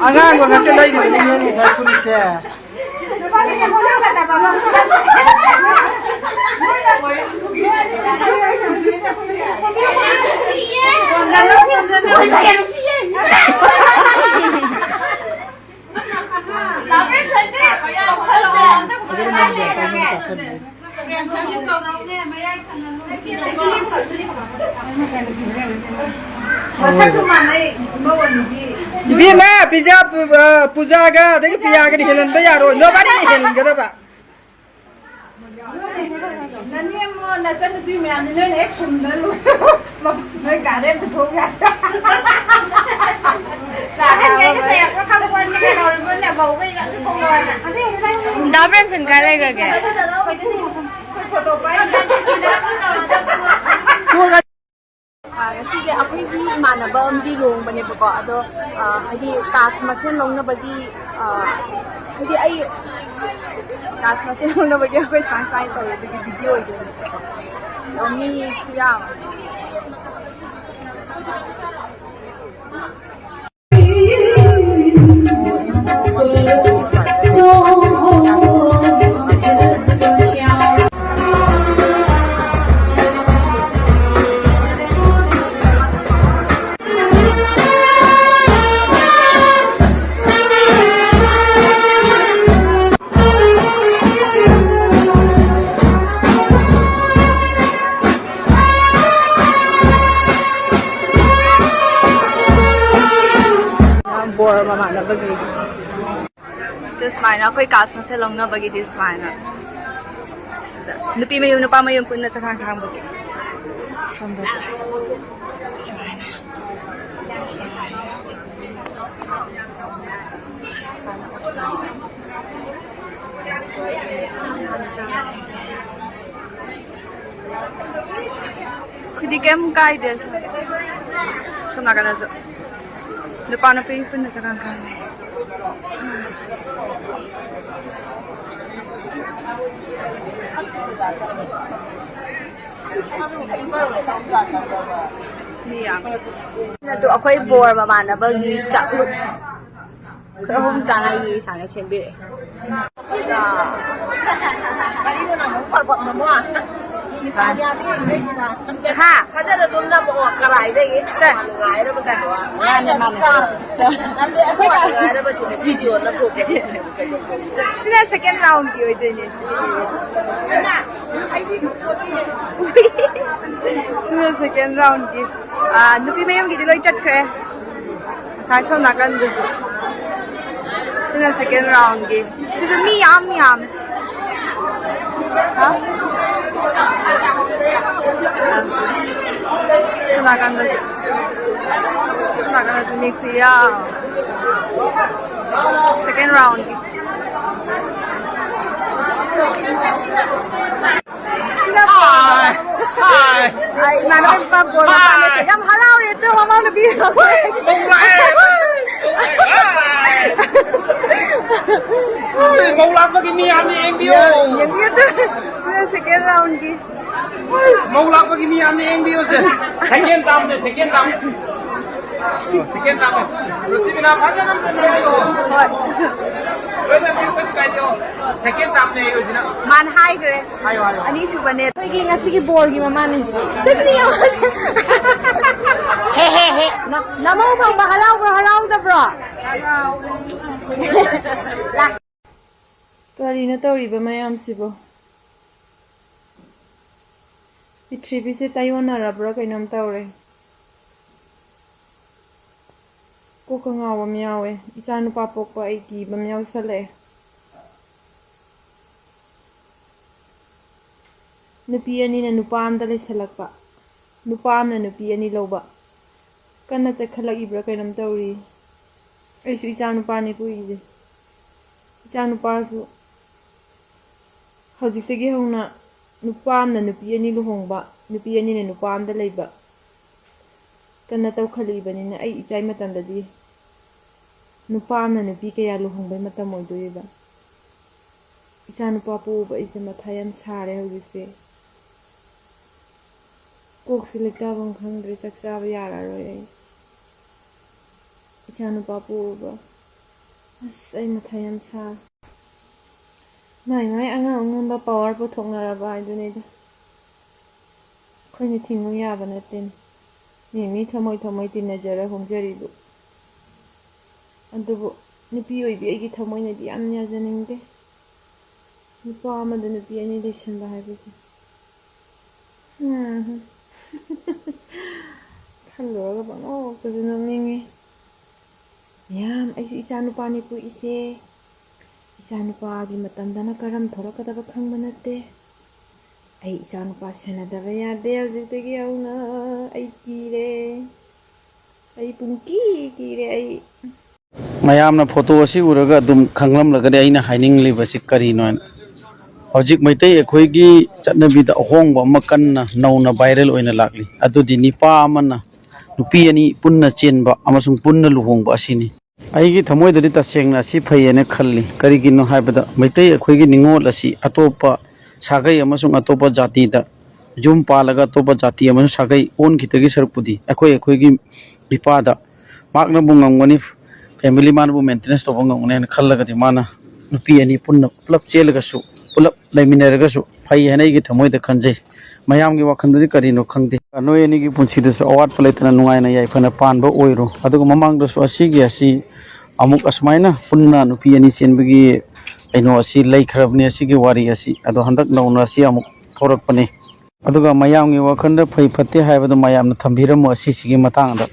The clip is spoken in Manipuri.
Angan ko kasi lagi niya ni sa pulis eh. Ibi ma pizza puza ga dagi Priya ga helan ba yaroi nobody ni helan ga da ba nani mo na san bi me an ne ek sundar lo ma ga de to ga sa han ga ke sa ko ka ko ni ga lo mo ne ba ga ga ko lo na da brand fin ga lai ga ga photo pa Kasi ako yung manaba ang di luhongba niya po ado hindi kas masin long na bagi hindi ay kas masin long na bagi ako isang sign ko yung video yun mi Priya this mana koi kas ma se long na bagi this mana Nupi mayum Nupa mayum pun na sa khang khang bagi samda sa sana khudi kem kai de sa na kana sa Nupa na pun na sa khang khang na to ako'y bore mamanaba gi chakut ko hom jangai gi sangai sembire ha kada dum na mo karai de gi sa ngai ra ba Mane namde ko ngai ra ba video na ko sila second round gi oi dene sila second round gi Nupi mayum gi diloi chat khre sa chon nakan du sila second round gi sila mi yam ha Sinakan na ni Priya second round Hi. Ay mana pa bola pa jam halaw ito mama na biyo Mau làm cái mi ăn đi em biêu. Yang itu second round ki Mau làm cái mi ăn đi em biêu se. Second time deh, second time. Second time. Terus ini apa aja namanya biêu. Kau nak biêu kau sekali biêu. Second time nih yo jina. man hai kre Ayo ayo. ani subane gi ngasi ki bor gi mama ni tekniyo he namo bang halaw da bro Karina tawriba mayamsibo Pitribise tayonarabra kainam tawre Koka ngawa miyawe isa nupa pokpa ay kiba miyaw sale nupi ani na nupa amda laisalakpa nupa amna nupi ani lawba kanna chakhalakibra kainam tawri aisu icha nupa ni puise icha nupa su haujiktagi hauna nupa amna nupi ani luhongba nupi ani na nupa amda laiba kanna tawkhalibanina ai ichai matamdadi nupa amna nupi kaya luhongbai matam oidoiba icha nupa puba ise matha yam sare haujikse kokse lekabam khangdre chak chaba yararoi ai icha nupa puba as ai matha yam sa mai angamba power po thongnaraba idunida khoini thingu yaba natin mi thamoi tinajara hongjaribu adubu nupi oibi aigi thamoi na di am yajaningde nupa amada nupi ani leisanba haibise khalloga bano kazuna mingi yam aisu isa nupa ni pu ise isa nupa gi matamdana karam thorakadaba khangba natte ai isa nupa senadaba yade hojitagi auna ai kire ai punki kire ai mayamna photo asi uraga dum khanglam lagade aina haining libasi karino hojik maitai ekhoigi chatnabida ahongba makanna nauna viral oina lakli adudi nipa amana nupi ani punna chenba amasung punna luhongba asini aigi thamoidadi tasengna si phayene khalli karigino haibada maitai ekhoigi ningol asi atopa sagai amasung atopa jati da jum palaga atopa jati amasung sagai on khitagi sarpudi ekhoigi bipada makna bungangani family man bu maintenance to bangane khallagadi mana nupi ani punna plap chelagasu pulap laiminaragasu phai hanai gi thamoi da khanjai mayam gi wakhandadi karino khangde noi ani gi punsidasu awat palaitana nungaina yaifana panba oiro aduga mamang dasu asigi asi amuk asmaina punna nupi ani chenbagi aino asi laikhrabni asigi wari asi ado handak nauna asi amuk thorakpani aduga mayam gi wakhanda phai phatte haibadu mayamna thambiramo asi sigi matangda